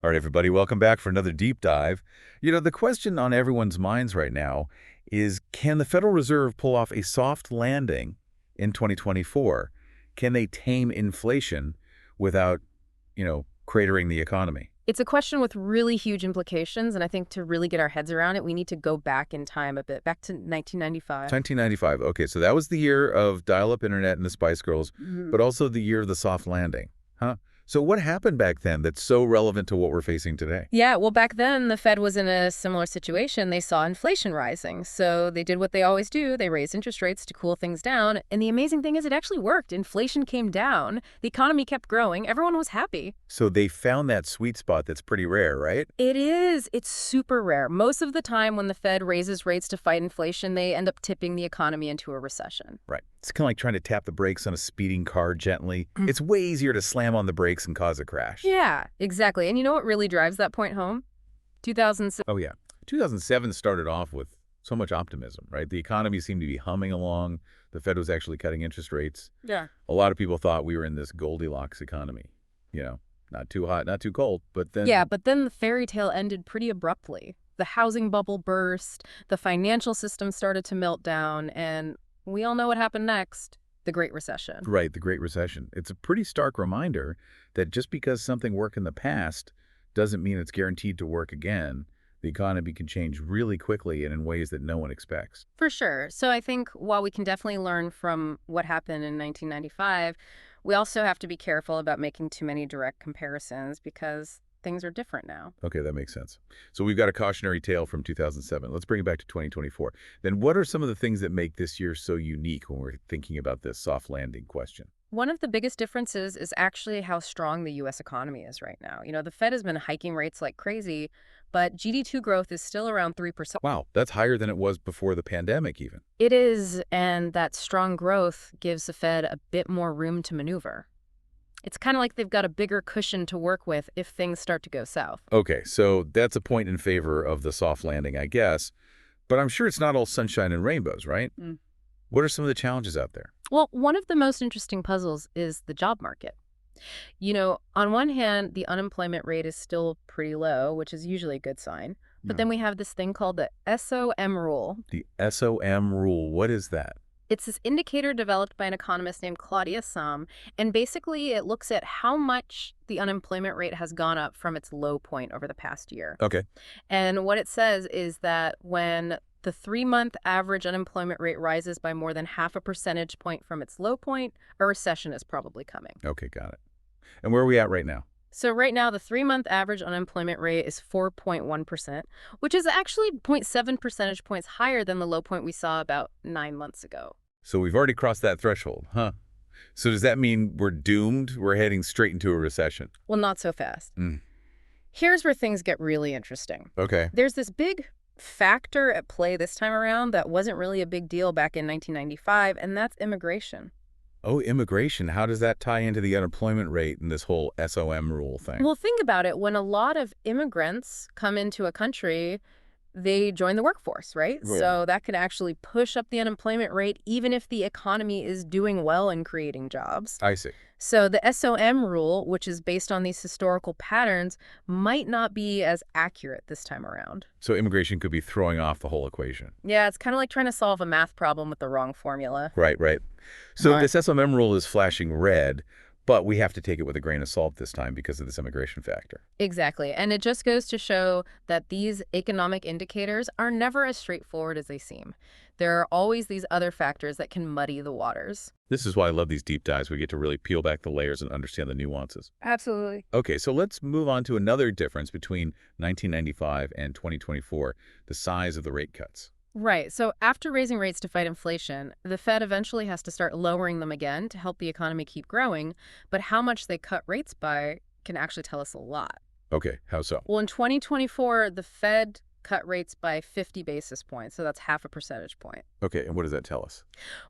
All right, everybody, welcome back for another deep dive. The question on everyone's minds right now is, can the Federal Reserve pull off a soft landing in 2024? Can they tame inflation without, cratering the economy? It's a question with really huge implications, and I think to really get our heads around it, we need to go back in time a bit, back to 1995. 1995. Okay, so that was the year of dial-up internet and the Spice Girls, Mhm. but also the year of the soft landing. Huh? So what happened back then that's so relevant to what we're facing today? Yeah, well, back then, the Fed was in a similar situation. They saw inflation rising, so they did what they always do. They raised interest rates to cool things down, and the amazing thing is it actually worked. Inflation came down, the economy kept growing, everyone was happy. So they found that sweet spot that's pretty rare, right? It is. It's super rare. Most of the time when the Fed raises rates to fight inflation, they end up tipping the economy into a recession. Right. It's kind of like trying to tap the brakes on a speeding car gently. It's way easier to slam on the brakes and cause a crash. Yeah, exactly. And you know what really drives that point home? 2006. Oh, yeah. 2007 started off with so much optimism, right? The economy seemed to be humming along. The Fed was actually cutting interest rates. Yeah. A lot of people thought we were in this Goldilocks economy. Not too hot, not too cold, but then... Yeah, but then the fairy tale ended pretty abruptly. The housing bubble burst, the financial system started to melt down, and we all know what happened next. The Great Recession. Right, the Great Recession. It's a pretty stark reminder that just because something worked in the past doesn't mean it's guaranteed to work again. The economy can change really quickly and in ways that no one expects. For sure. So I think while we can definitely learn from what happened in 1995, we also have to be careful about making too many direct comparisons because things are different now. Okay, that makes sense. So we've got a cautionary tale from 2007. Let's bring it back to 2024. Then what are some of the things that make this year so unique when we're thinking about this soft landing question? One of the biggest differences is actually how strong the U.S. economy is right now. The Fed has been hiking rates like crazy, but GD2 growth is still around 3%. Wow, that's higher than it was before the pandemic even. It is, and that strong growth gives the Fed a bit more room to maneuver. It's kind of like they've got a bigger cushion to work with if things start to go south. Okay, so that's a point in favor of the soft landing, I guess. But I'm sure it's not all sunshine and rainbows, right? What are some of the challenges out there? Well, one of the most interesting puzzles is the job market. On one hand, the unemployment rate is still pretty low, which is usually a good sign. But then we have this thing called the SOM rule. The SOM rule, what is that? It's this indicator developed by an economist named Claudia Sahm, and basically it looks at how much the unemployment rate has gone up from its low point over the past year. Okay. And what it says is that when the 3-month average unemployment rate rises by more than half a percentage point from its low point, a recession is probably coming. Okay, got it. And where are we at right now? So right now, the 3-month average unemployment rate is 4.1%, which is actually zero point 0.7 percentage points higher than the low point we saw about 9 months ago. So we've already crossed that threshold, huh? So does that mean we're doomed? We're heading straight into a recession? Well, not so fast. Mm. Here's where things get really interesting. Okay. There's this big factor at play this time around that wasn't really a big deal back in 1995, and that's immigration. Oh, immigration. How does that tie into the unemployment rate and this whole SOM rule thing? Well, think about it. When a lot of immigrants come into a country, they join the workforce, right? Right. So that could actually push up the unemployment rate even if the economy is doing well and creating jobs. I see. So the SOM rule, which is based on these historical patterns, might not be as accurate this time around. So immigration could be throwing off the whole equation. Yeah, it's kind of like trying to solve a math problem with the wrong formula. Right, right. So Right. this SOM rule is flashing red, but we have to take it with a grain of salt this time because of this immigration factor. Exactly. And it just goes to show that these economic indicators are never as straightforward as they seem. There are always these other factors that can muddy the waters. This is why I love these deep dives. We get to really peel back the layers and understand the nuances. Absolutely. Okay, so let's move on to another difference between 1995 and 2024, the size of the rate cuts. Right. So after raising rates to fight inflation, the Fed eventually has to start lowering them again to help the economy keep growing. But how much they cut rates by can actually tell us a lot. Okay, how so? Well, in 2024, the Fed cut rates by 50 basis points. So that's half a percentage point. Okay, and what does that tell us?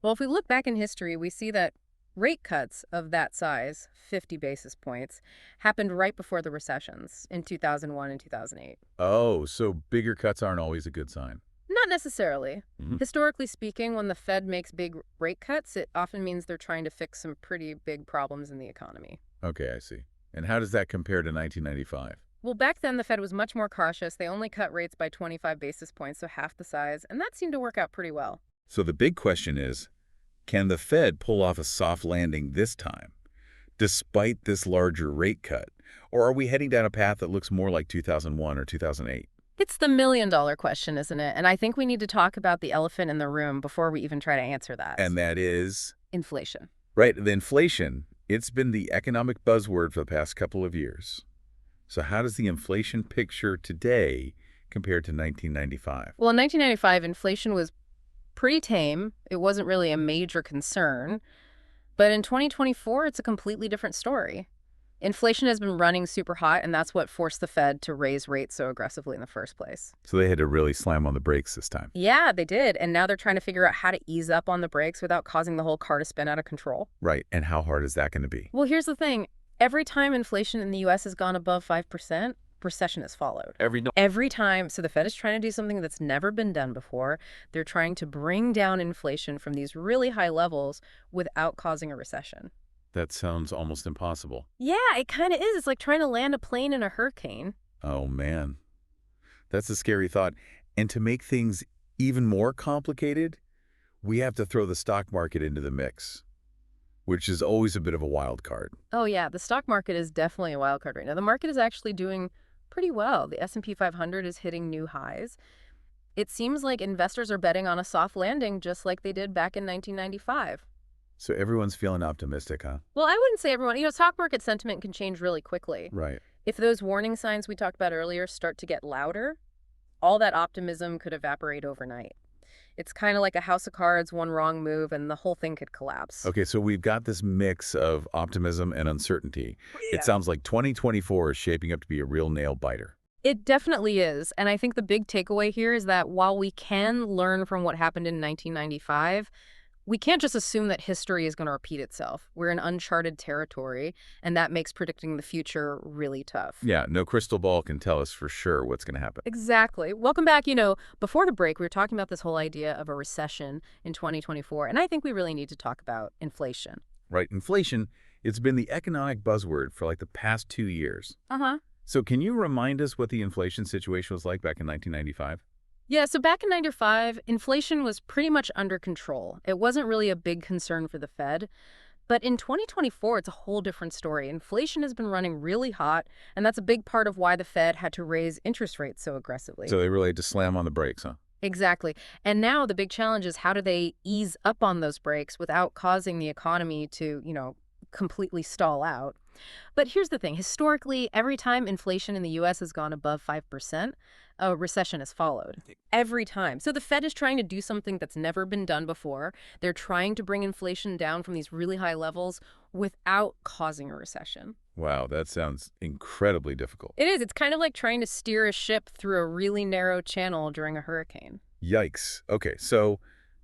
Well, if we look back in history, we see that rate cuts of that size, 50 basis points, happened right before the recessions in 2001 and 2008. Oh, so bigger cuts aren't always a good sign. Not necessarily. Mhm. Historically speaking, when the Fed makes big rate cuts, it often means they're trying to fix some pretty big problems in the economy. Okay, I see. And how does that compare to 1995? Well, back then the Fed was much more cautious. They only cut rates by 25 basis points, so half the size, and that seemed to work out pretty well. So the big question is, can the Fed pull off a soft landing this time, despite this larger rate cut? Or are we heading down a path that looks more like 2001 or 2008? It's the million-dollar question, isn't it? And I think we need to talk about the elephant in the room before we even try to answer that. And that is, Inflation. right, the inflation. It's been the economic buzzword for the past couple of years. So how does the inflation picture today compare to 1995? Well, in 1995, inflation was pretty tame. It wasn't really a major concern. But in 2024, it's a completely different story. Inflation has been running super hot, and that's what forced the Fed to raise rates so aggressively in the first place. So they had to really slam on the brakes this time. Yeah, they did. And now they're trying to figure out how to ease up on the brakes without causing the whole car to spin out of control. Right, and how hard is that going to be? Well, here's the thing. Every time inflation in the U.S. has gone above 5%, recession has followed. Every time. So the Fed is trying to do something that's never been done before. They're trying to bring down inflation from these really high levels without causing a recession. That sounds almost impossible. Yeah, it kind of is. It's like trying to land a plane in a hurricane. Oh, man. That's a scary thought. And to make things even more complicated, we have to throw the stock market into the mix, which is always a bit of a wild card. Oh, yeah. The stock market is definitely a wild card right now. The market is actually doing pretty well. The S&P 500 is hitting new highs. It seems like investors are betting on a soft landing just like they did back in 1995. So everyone's feeling optimistic, huh? Well, I wouldn't say everyone. Stock market sentiment can change really quickly. Right. If those warning signs we talked about earlier start to get louder, all that optimism could evaporate overnight. It's kind of like a house of cards, one wrong move, and the whole thing could collapse. Okay, so we've got this mix of optimism and uncertainty. Yeah. It sounds like 2024 is shaping up to be a real nail-biter. It definitely is. And I think the big takeaway here is that while we can learn from what happened in 1995, we can't just assume that history is going to repeat itself. We're in uncharted territory, and that makes predicting the future really tough. Yeah, no crystal ball can tell us for sure what's going to happen. Exactly. Welcome back. Before the break, we were talking about this whole idea of a recession in 2024, and I think we really need to talk about inflation. Right, inflation, it's been the economic buzzword for like the past 2 years. Uh-huh. So can you remind us what the inflation situation was like back in 1995? Yeah, so back in 95, inflation was pretty much under control. It wasn't really a big concern for the Fed. But in 2024, it's a whole different story. Inflation has been running really hot, and that's a big part of why the Fed had to raise interest rates so aggressively. So they really had to slam on the brakes, huh? Exactly. And now the big challenge is how do they ease up on those brakes without causing the economy to, completely stall out. But here's the thing. Historically, every time inflation in the U.S. has gone above 5%, a recession has followed. Every time. So the Fed is trying to do something that's never been done before. They're trying to bring inflation down from these really high levels without causing a recession. Wow, that sounds incredibly difficult. It is. It's kind of like trying to steer a ship through a really narrow channel during a hurricane. Yikes. Okay, so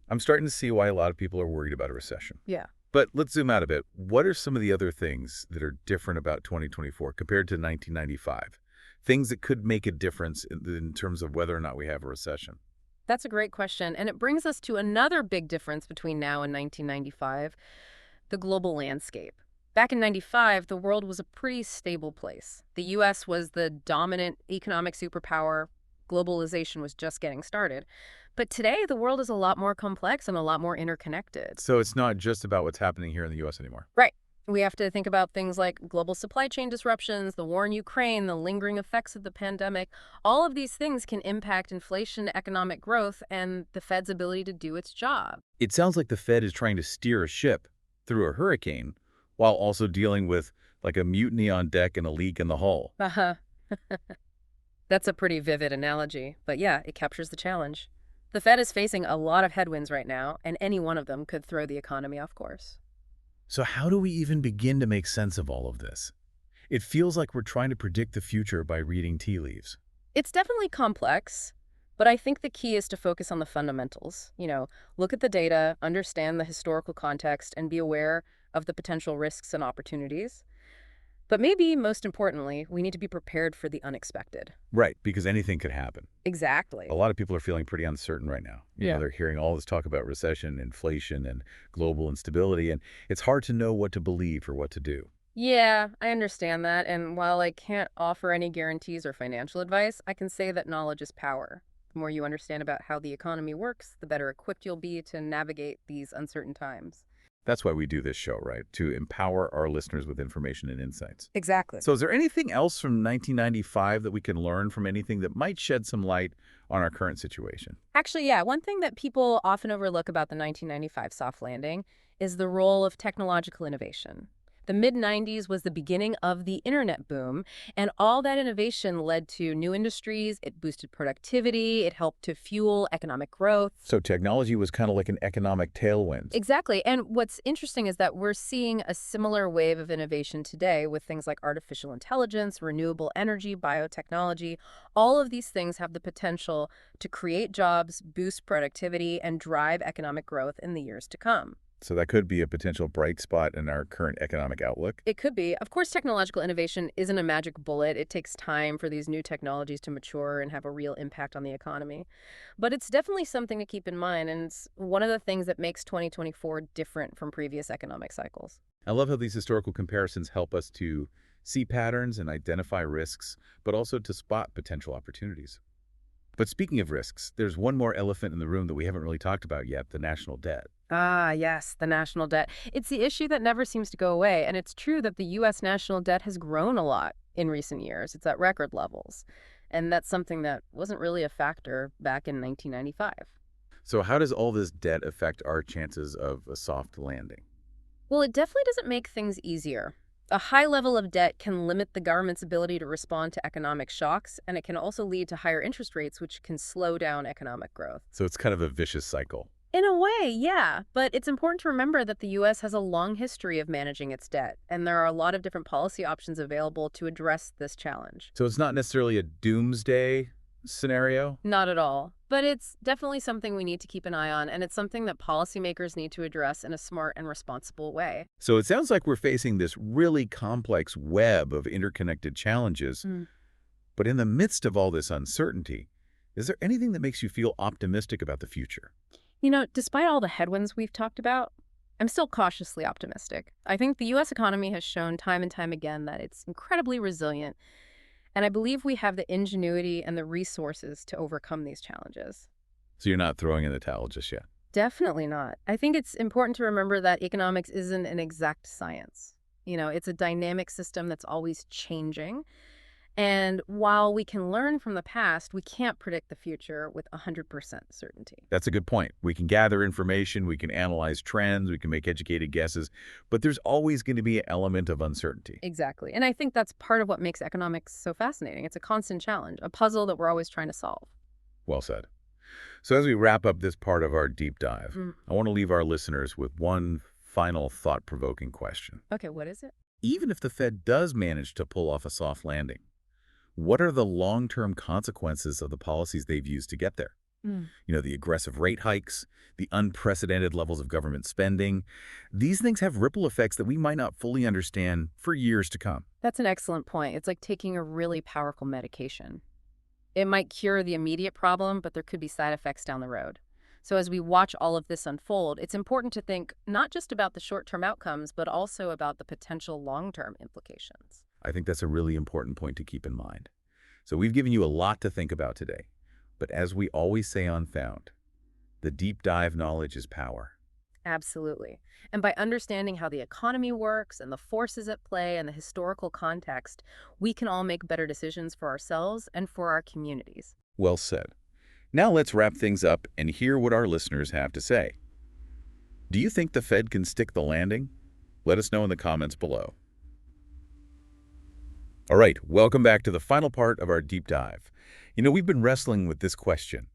I'm starting to see why a lot of people are worried about a recession. Yeah. But let's zoom out a bit. What are some of the other things that are different about 2024 compared to 1995? Things that could make a difference in terms of whether or not we have a recession? That's a great question. And it brings us to another big difference between now and 1995, the global landscape. Back in 95, the world was a pretty stable place. The U.S. was the dominant economic superpower. Globalization was just getting started. But today, the world is a lot more complex and a lot more interconnected. So it's not just about what's happening here in the U.S. anymore. Right. We have to think about things like global supply chain disruptions, the war in Ukraine, the lingering effects of the pandemic. All of these things can impact inflation, economic growth, and the Fed's ability to do its job. It sounds like the Fed is trying to steer a ship through a hurricane while also dealing with like a mutiny on deck and a leak in the hull. Uh-huh. That's a pretty vivid analogy. But yeah, it captures the challenge. The Fed is facing a lot of headwinds right now, and any one of them could throw the economy off course. So how do we even begin to make sense of all of this? It feels like we're trying to predict the future by reading tea leaves. It's definitely complex, but I think the key is to focus on the fundamentals. Look at the data, understand the historical context, and be aware of the potential risks and opportunities. But maybe most importantly, we need to be prepared for the unexpected. Right, because anything could happen. Exactly. A lot of people are feeling pretty uncertain right now. Yeah. They're hearing all this talk about recession, inflation, and global instability, and it's hard to know what to believe or what to do. Yeah, I understand that, and while I can't offer any guarantees or financial advice, I can say that knowledge is power. The more you understand about how the economy works, the better equipped you'll be to navigate these uncertain times. That's why we do this show, right? To empower our listeners with information and insights. Exactly. So is there anything else from 1995 that we can learn from anything that might shed some light on our current situation? Actually, yeah, one thing that people often overlook about the 1995 soft landing is the role of technological innovation. The mid-90s was the beginning of the internet boom, and all that innovation led to new industries. It boosted productivity, it helped to fuel economic growth. So technology was kind of like an economic tailwind. Exactly. And what's interesting is that we're seeing a similar wave of innovation today with things like artificial intelligence, renewable energy, biotechnology. All of these things have the potential to create jobs, boost productivity, and drive economic growth in the years to come. So that could be a potential bright spot in our current economic outlook. It could be. Of course, technological innovation isn't a magic bullet. It takes time for these new technologies to mature and have a real impact on the economy. But it's definitely something to keep in mind, and it's one of the things that makes 2024 different from previous economic cycles. I love how these historical comparisons help us to see patterns and identify risks, but also to spot potential opportunities. But speaking of risks, there's one more elephant in the room that we haven't really talked about yet, the national debt. Ah, yes, the national debt. It's the issue that never seems to go away, and it's true that the U.S. national debt has grown a lot in recent years. It's at record levels, and that's something that wasn't really a factor back in 1995. So how does all this debt affect our chances of a soft landing? Well, it definitely doesn't make things easier. A high level of debt can limit the government's ability to respond to economic shocks, and it can also lead to higher interest rates, which can slow down economic growth. So it's kind of a vicious cycle. In a way, yeah, but it's important to remember that the U.S. has a long history of managing its debt, and there are a lot of different policy options available to address this challenge. So it's not necessarily a doomsday scenario? Not at all. But it's definitely something we need to keep an eye on, and it's something that policymakers need to address in a smart and responsible way. So it sounds like we're facing this really complex web of interconnected challenges. Mm. But in the midst of all this uncertainty, is there anything that makes you feel optimistic about the future? You know, despite all the headwinds we've talked about, I'm still cautiously optimistic. I think the U.S. economy has shown time and time again that it's incredibly resilient, and I believe we have the ingenuity and the resources to overcome these challenges. So you're not throwing in the towel just yet. Definitely not. I think it's important to remember that economics isn't an exact science. You know, it's a dynamic system that's always changing. And while we can learn from the past, we can't predict the future with 100% certainty. That's a good point. We can gather information, we can analyze trends, we can make educated guesses, but there's always going to be an element of uncertainty. Exactly. And I think that's part of what makes economics so fascinating. It's a constant challenge, a puzzle that we're always trying to solve. Well said. So as we wrap up this part of our deep dive, Mm. I want to leave our listeners with one final thought-provoking question. Okay, what is it? Even if the Fed does manage to pull off a soft landing, what are the long-term consequences of the policies they've used to get there? Mm. The aggressive rate hikes, the unprecedented levels of government spending. These things have ripple effects that we might not fully understand for years to come. That's an excellent point. It's like taking a really powerful medication. It might cure the immediate problem, but there could be side effects down the road. So as we watch all of this unfold, it's important to think not just about the short-term outcomes, but also about the potential long-term implications. I think that's a really important point to keep in mind. So we've given you a lot to think about today. But as we always say on Found, the deep dive knowledge is power. Absolutely. And by understanding how the economy works and the forces at play and the historical context, we can all make better decisions for ourselves and for our communities. Well said. Now let's wrap things up and hear what our listeners have to say. Do you think the Fed can stick the landing? Let us know in the comments below. All right, welcome back to the final part of our deep dive. We've been wrestling with this question.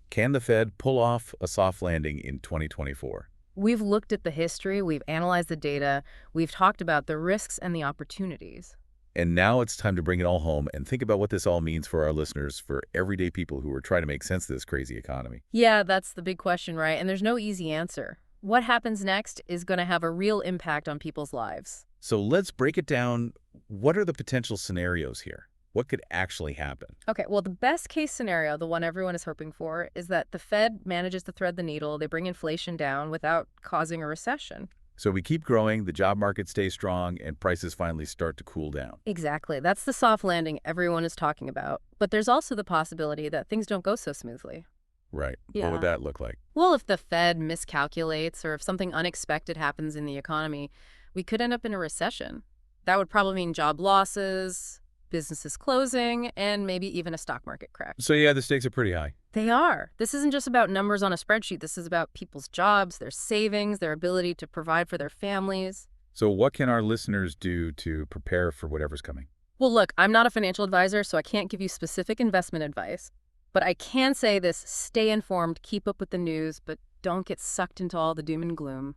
Can the Fed pull off a soft landing in 2024? We've looked at the history, we've analyzed the data, we've talked about the risks and the opportunities. And now it's time to bring it all home and think about what this all means for our listeners, for everyday people who are trying to make sense of this crazy economy. Yeah, that's the big question, right? And there's no easy answer. What happens next is going to have a real impact on people's lives. So let's break it down. What are the potential scenarios here? What could actually happen? Okay, well, the best case scenario, the one everyone is hoping for, is that the Fed manages to thread the needle, they bring inflation down without causing a recession. So we keep growing, the job market stays strong, and prices finally start to cool down. Exactly. That's the soft landing everyone is talking about. But there's also the possibility that things don't go so smoothly. Right. What would Yeah. that look like? Well, if the Fed miscalculates or if something unexpected happens in the economy, we could end up in a recession. That would probably mean job losses, businesses closing, and maybe even a stock market crash. So yeah, the stakes are pretty high. They are. This isn't just about numbers on a spreadsheet. This is about people's jobs, their savings, their ability to provide for their families. So what can our listeners do to prepare for whatever's coming? Well, look, I'm not a financial advisor, so I can't give you specific investment advice. But I can say this: stay informed, keep up with the news, but don't get sucked into all the doom and gloom.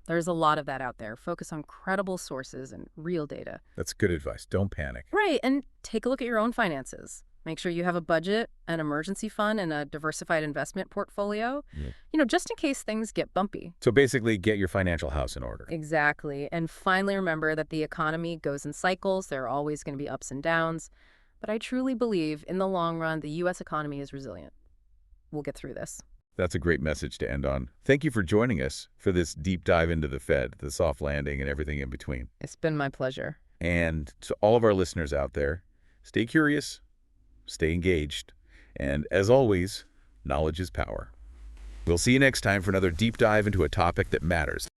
There's a lot of that out there. Focus on credible sources and real data. That's good advice. Don't panic. Right, and take a look at your own finances. Make sure you have a budget, an emergency fund, and a diversified investment portfolio, Yeah. just in case things get bumpy. So basically, get your financial house in order. Exactly. And finally, remember that the economy goes in cycles. There are always going to be ups and downs. But I truly believe in the long run, the U.S. economy is resilient. We'll get through this. That's a great message to end on. Thank you for joining us for this deep dive into the Fed, the soft landing, and everything in between. It's been my pleasure. And to all of our listeners out there, stay curious, stay engaged, and as always, knowledge is power. We'll see you next time for another deep dive into a topic that matters.